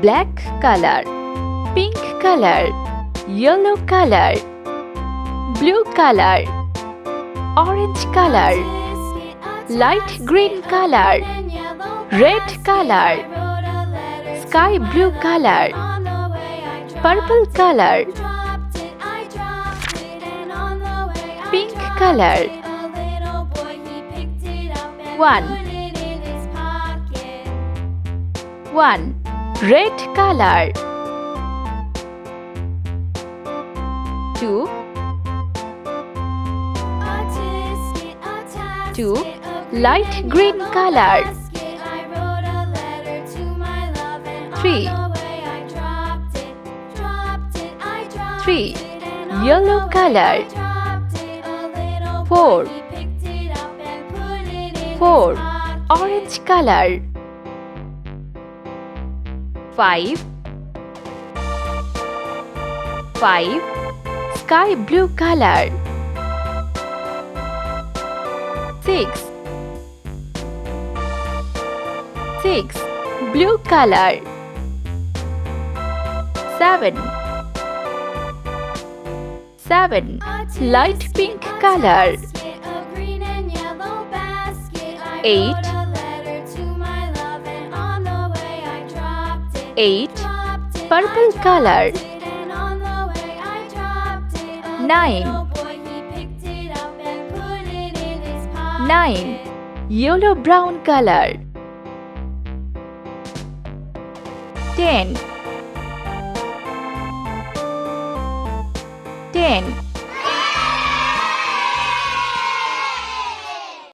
black color, pink color, yellow color, blue color, orange color, light green color, red color, sky blue color, purple color, pink color. 1 red color, 2 light green color, 3 yellow color, 4 orange color, 5 sky blue color, 6 blue color, 7 light pink color, 8 purple color, 9 yellow brown color, 10